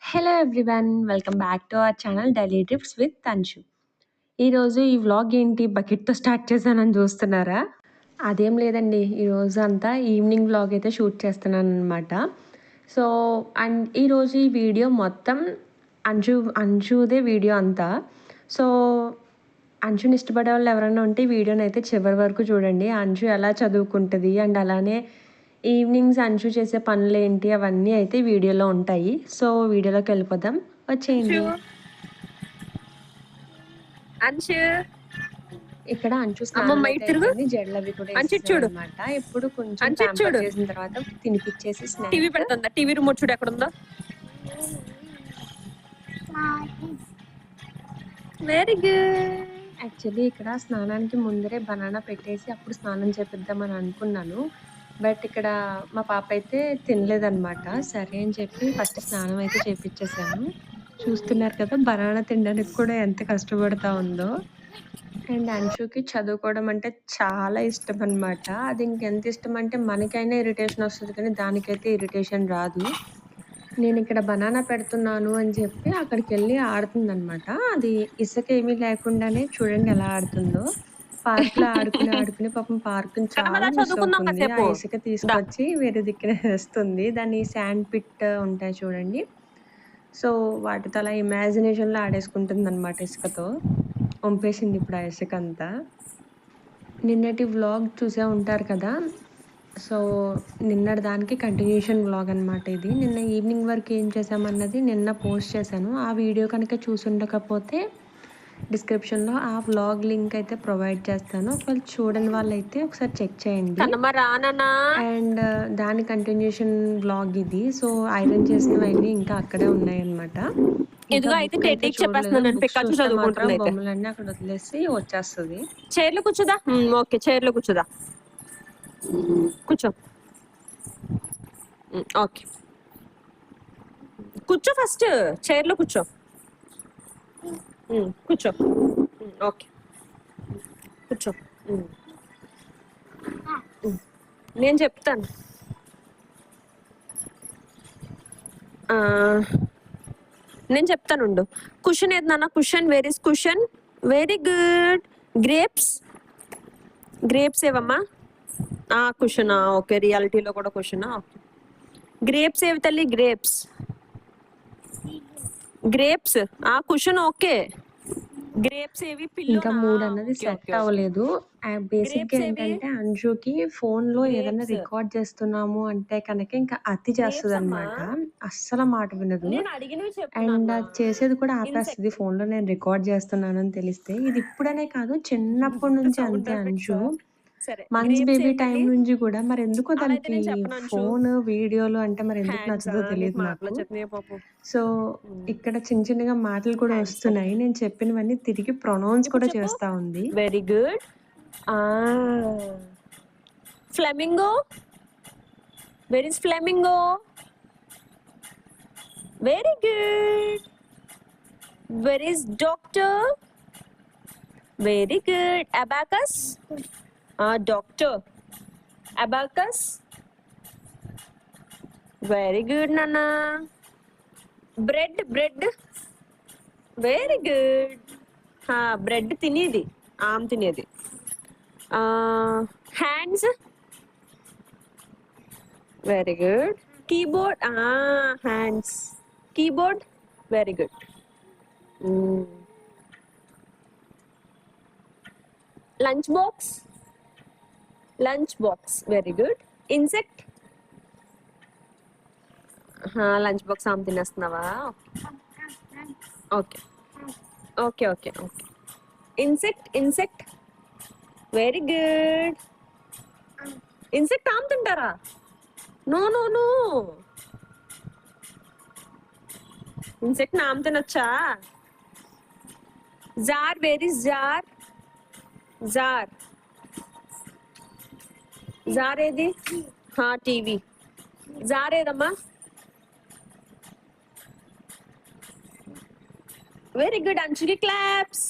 Hello everyone. Welcome back to our channel daily trips with Anshu. ఈరోజు ఈ vlog ఏంటి బకెట్‌తో start చేశానని చూస్తున్నారా? అదేం లేదండి. ఈరోజు అంతా ఈవినింగ్ వ్లాగ్ అయితే షూట్ చేస్తున్నాననమాట. సో, అండ్ ఈరోజు ఈ వీడియో మొత్తం అంశుదే వీడియో అంతా. సో, అంశుని ఇష్టపడే వాళ్ళు ఎవరైనా ఉంటే ఈ వీడియోనైతే చివరి వరకు చూడండి. అంశు ఎలా చదువుకుంటది అండ్ అలానే ఈవినింగ్స్ అంశు చేసే పనులేంటి అవన్నీ అయితే వీడియోలో ఉంటాయి. సో, వీడియోలోకి వెళ్ళిపోదాం. వచ్చేయండి. అంశు ఇక్కడ అంశు స్నానం అమ్మమ్మ అయితే ఇటు తిరుగు. అయిపోయింది. జడలవి కూడా అంశు ఇటు చూడు. వేసేసాననమాట. ఇప్పుడు కొంచెం అంశు ఇటు ప్యాంపర్ చూడు. చేసిన తర్వాత తినిపిచ్చేసి టీవీ స్నాక్స్. పెడుతుందా? టీవీ రిమోట్ చూడు ఎక్కడ ఉందో. Very good. యాక్చువల్లీ ఇక్కడ స్నానానికి ముందరే బనానా పెట్టేసి అప్పుడు స్నానం చేపిద్దామని అనుకున్నాను. బట్ ఇక్కడ మా పాప అయితే తినలేదనమాట. సరే అని చెప్పి ఫస్ట్ స్నానం అయితే చేపిచ్చేసాను. చూస్తున్నారు కదా బనానా తినడానికి కూడా ఎంత కష్టపడతా ఉందో. అండ్ అంశుకి చదువుకోవడం అంటే చాలా ఇష్టం అనమాట. అది ఇంకెంత ఇష్టం అంటే మనకైనా ఇరిటేషన్ వస్తది కానీ దానికైతే ఇరిటేషన్ రాదు. నేనిక్కడ బనానా పెడుతున్నాను అని చెప్పి అక్కడికెళ్ళి ఆడుతుందనమాట. అది ఇసుక ఏమీ లేకుండానే చూడండి ఎలా ఆడుతుందో. పార్క్‌లో ఆడుకుని పాపం పార్క్‌ని కనమదా చాలా మిస్ చదువుకుందాం అవుతుంది. ఆ కాసేపు. ఇసుక దా. తీసుకొచ్చి వేరే దిక్కున వేస్తుంది. దాన్ని శాండ్ పిట్ ఉంటాయి చూడండి. సో, వాటితో అలా ఇమాజినేషన్‌లో ఆడేసుకుంటుందనమాట ఇసుకతో. ఒంపేసింది ఇప్పుడు ఆ ఇసుకంతా. నిన్నటి వ్లాగ్ చూసే ఉంటారు కదా! సో, నిన్నటి దానికి కంటిన్యూషన్ వ్లాగ్ అనమాట ఇది. నిన్న ఈవినింగ్ వరకు ఏం చేశామన్నది నిన్న పోస్ట్ చేశాను. ఆ వీడియో కనుక చూసుండకపోతే డిస్క్రిప్షన్‌లో ఆ వ్లాగ్ లింక్ అయితే ప్రొవైడ్ చేస్తాను. ఒకవేళ చూడని వాళ్ళైతే ఒకసారి చెక్ చేయండి. కనమ్మ రానన్నా. అండ్ దాని కంటిన్యూషన్ వ్లాగ్ ఇది. సో, ఐరన్ చేసినవన్నీ ఇంకా అక్కడే ఉన్నాయన్నమాట. ఇంకా ఇదిగో అయితే బుక్ అయితే టెడ్డీకి చూడలేదు. చెప్పేస్తున్నాను నేను. బుక్స్ పికాచు చూస్తే మాత్రం చదువుకుంటుంది అయితే. బొమ్మలన్నీ అక్కడ వదిలేసి వచ్చేస్తది. చైర్లో కూర్చోదా. ఓకే, చైర్లో కూర్చోదా. కూర్చో. ఓకే, కూర్చో. ఫస్ట్ చైర్లో కూర్చో. కూర్చో. ఓకే, కూర్చో. నేను చెప్తాను. నేను చెప్తానుండు. కుషన్ ఏది నాన్న? Cushion, where is cushion? Very good. Grapes. Grapes ఏవమ్మా? కుషనా? ఓకే, రియాలిటీలో కూడా కుషనా? ఓకే. గ్రేప్స్ ఏవి తల్లి? Grapes. Grapes cushion. Okay. Grapes ఏవి? ఇంకా పిల్లోనా? 3 అన్నది ఓకే సెట్ ఓకే ఓకే. అవ్వలేదు. బేసిక్‌గా గ్రేప్స్ ఏవి? ఏంటంటే అంశుకి ఫోన్‌లో ఏదన్నా గ్రేప్స్. రికార్డ్ చేస్తున్నాము అంటే కనుక ఇంకా అతి గ్రేప్స్ అమ్మా. చేస్తదనమాట. అస్సలు మాట వినదు. నేను అడిగినవి అండ్ చెప్తున్నాను. అది చేసేది కూడా ఆపేస్తది ఇన్సెక్ట్. ఫోన్‌లో నేను రికార్డ్ చేస్తున్నానని తెలిస్తే. ఇది ఇప్పుడనే కాదు చిన్నప్పటి నుంచి సౌండ్ అంతే ఎఫెక్ట్స్. అంశు. సరే, మంత్స్ గ్రేప్స్ బేబీ ఏవి టైమ్ తల్లి? నుంచి కూడా మరెందుకో అలా అయితే దానికి నేను చెప్పను అంశు. ఫోను, వీడియోలు అంటే మరెందుకు హ్యాండ్స్. నచ్చదో నీకు తెలీదు మాటలు నాకు. చెప్పినాయి పాపం. సో, ఇక్కడ చిన్న చిన్నగా మాటలు కూడా హ్యాండ్స్. వస్తున్నాయి. నేను చెప్పినవన్నీ తిరిగి ప్రొనౌన్స్ ఇప్పుడు కూడా చెప్పు. చేస్తా ఉంది. Very good. Flamingo. Where is flamingo? Very good. Where is doctor? Very good. Abacus. Doctor. Abacus. Very good నాన్న. Bread. Bread. Very good. Bread తినేది, ఆమ్ తినేది. Hands. Very good. Keyboard. Hands. Keyboard. Very good. Lunch box. Lunch box. Very good. Insect. Lunch box ఆమె తినేస్తున్నావా? Okay okay okay okay. Insect. Insect. Very good. Insect ఆమె తింటారా? No no no. Insect నామ్ తినొచ్చా? Jar. Where is jar? Jar. Jar ఏది? TV. Jar ఏదమ్మా? Very good. అంచుకి claps.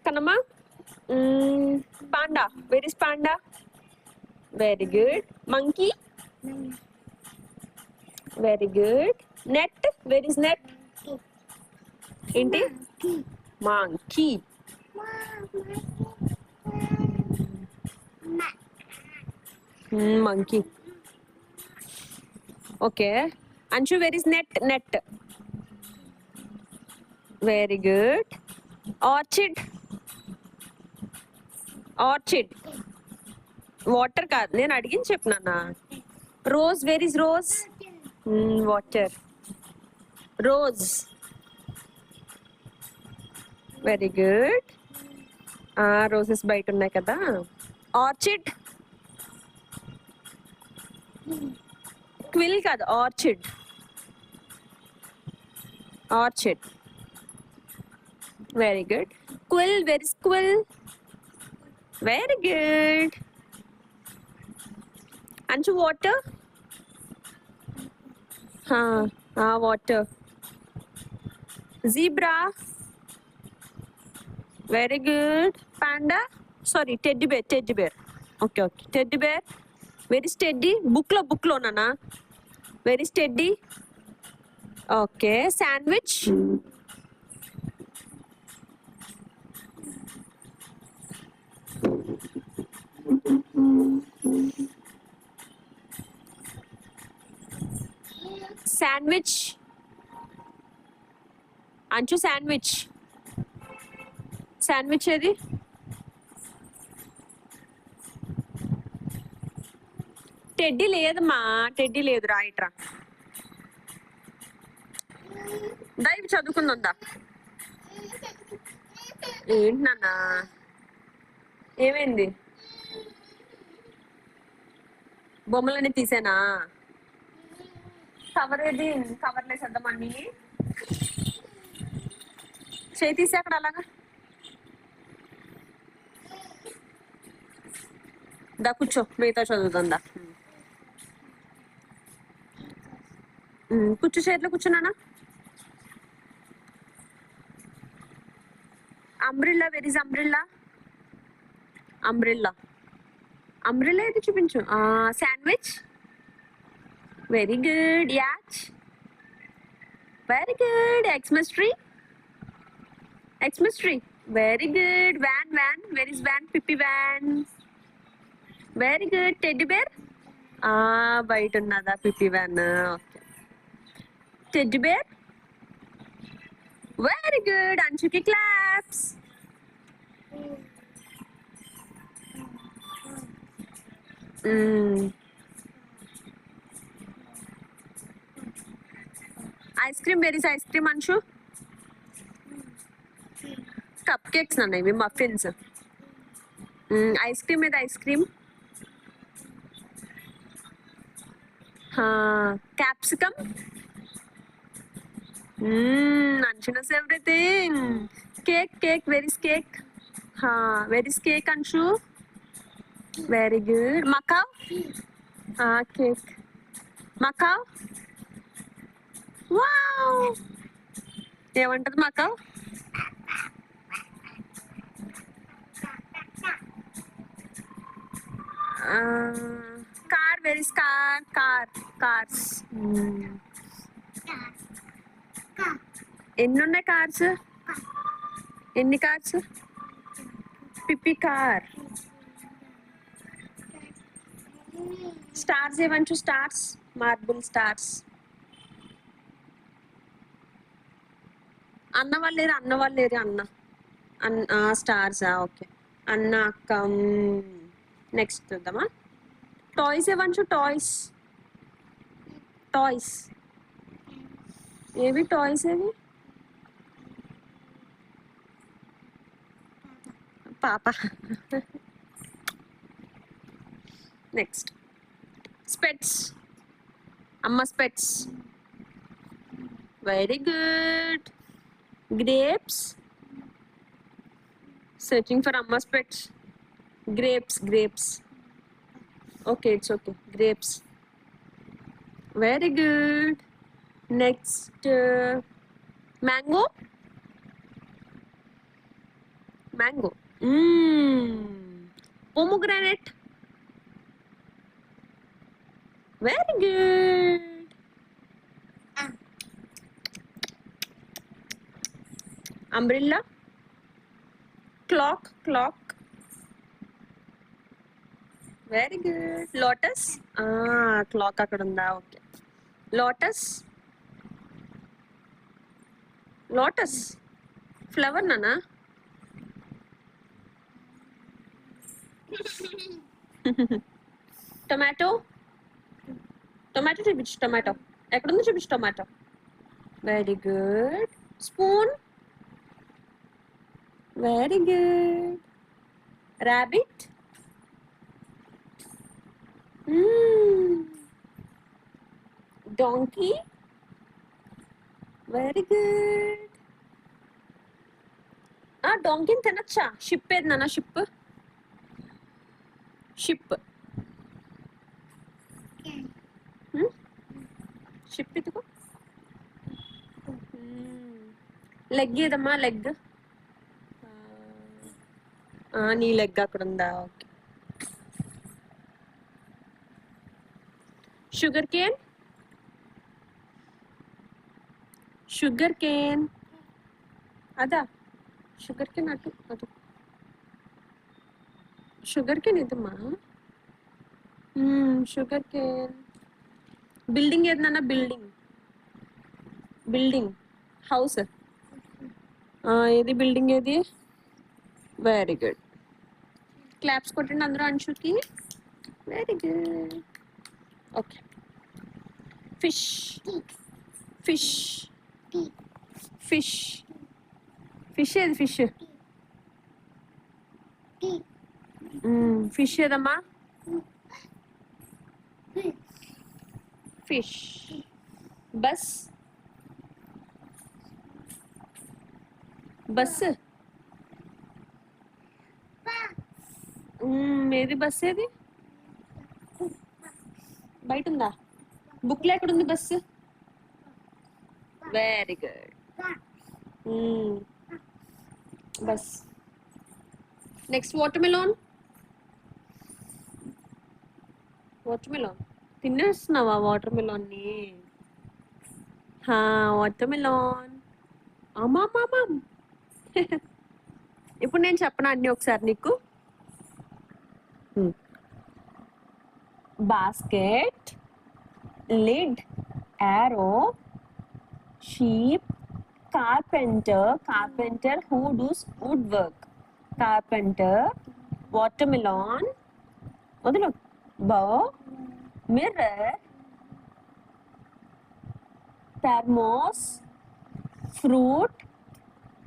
కనమ్మా. Panda. Where is panda? Very good. Monkey. Very good. Net. Where is net? ఏంటి? Monkey. Monkey. Okay. Anshu, where is net? Net. Very good. Orchid. Orchid. Water కాదు, నేను అడిగింది చెప్పినానా. Rose. Where is rose? Water. Rose. Very good. Roses బయట ఉన్నాయి కదా. Orchid. Quill కాదు, orchid. Orchid. Very good. Quill. Where is quill? Very good. Anshu, water. Water. Zebra. Very good. Panda. Sorry, teddy bear. Teddy bear. Okay okay. Teddy bear. Very steady. బుక్లోనా? Very steady. Okay. Sandwich. Sandwich. Anshu, sandwich. Sandwich ఏది? Teddy లేదమ్మా, teddy లేదు. రాయిట్రా. దయవి చదువుకుందా. ఏంటి నాన్న? ఏమైంది? బొమ్మలన్నీ తీసేనా? Cover ఏది? కవర్ లేసేద్దామని చేయి తీసే అక్కడ అలాగా. దా కూర్చో, మిగతా చదువుతుందా. కూర్చో, చేతిలో కూర్చున్నానా. Umbrella. Where is umbrella? Umbrella. Umbrella ఏది చూపించు. Sandwich. Very good. Yacht. Very good. Xmas tree. Xmas tree. Very good. Van. Van. Where is van? పిప్పి van. Very good. Teddy bear. బయట ఉన్నదా పిప్పి van? Okay. Teddy bear. Very good. అంచుకి claps. Ice cream. Where is ice cream Anshu? Cup cakes నాన్న, ఇవి muffins. Ice cream ఏది? Ice cream. Capsicum. Anshu knows everything. Cake. Cake. Where is cake? Where is cake Anshu? Very good. Macaw. Cake. Macaw. Wow. ఏమంటది macaw? Car. Where is car? Car. Cars. ఎన్ని ఉన్నాయి cars? ఎన్ని cars? పిప్పి car. Stars ఏమంచు? Stars. Marble stars. అన్న వాళ్ళు లేరు. అన్న వాళ్ళు లేరు. అన్న స్టార్సా? ఓకే. అన్న, అక్క. నెక్స్ట్ చూద్దామా. టాయ్స్ ఏమంచు? టాయ్స్. టాయ్స్ ఏవి? టాయ్స్ ఏవి? పాప. Next specs. అమ్మ specs. Very good. Grapes. Searching for అమ్మ specs. Grapes. Grapes. Okay, it's okay. Grapes. Very good. Next mango. Mango. Pomegranate. Very good. Umbrella, clock, clock. Very good. Lotus, clock అక్కడ ఉందా? Okay. Lotus, lotus flower నానా. Tomato, tomato చూపించు. Tomato ఎక్కడుందో చూపించు. Tomato. Very good. Spoon. Very good. Rabbit. Donkey. Very good. డాంకీని తినచ్చా? Ship ఏది నాన్న? షిప్, షిప్, షిప్ ఇదిగో. లెగ్ ఏదమ్మా? లెగ్. నీ లెగ్ అక్కడ ఉందా? Okay. Sugar cane, sugar cane. అదా షుగర్ కేన్? అటు అటు. షుగర్ కేన్ ఇదమ్మా. Sugar cane. బిల్డింగ్ ఏది నాన్న? Building, building, house. ఏది బిల్డింగ్ ఏది? Very good. క్లాప్స్ కొట్టండి అందరూ అంశుకి. Very good. Okay. Fish, fish, fish. Fish ఏది? ఫిష్, ఫిష్ ఏదమ్మా? ఫిష్. Bus, bus. ఏది బస్ ఏది? బయట ఉందా? బుక్లో ఎక్కడ ఉంది bus? Very good. Bus. Next water melon. Watermelon తినేస్తున్నావా? వాటర్ మిలాన్ని. Watermelon. అమ్మా. ఇప్పుడు నేను చెప్పనా అన్ని ఒకసారి నీకు? Basket, lid, arrow, sheep, carpenter, carpenter who does woodwork, carpenter, watermelon, మొదలు, bow, mirror, thermos, fruit,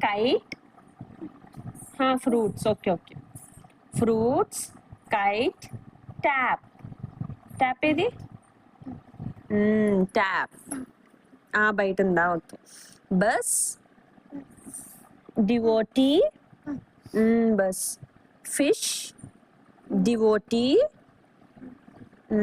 kite, fruits, okay, fruits, kite, tap. Tap ఏది? ట్యాప్ బయట ఉందా? Okay. Bus, devotee, bus. Fish, devotee,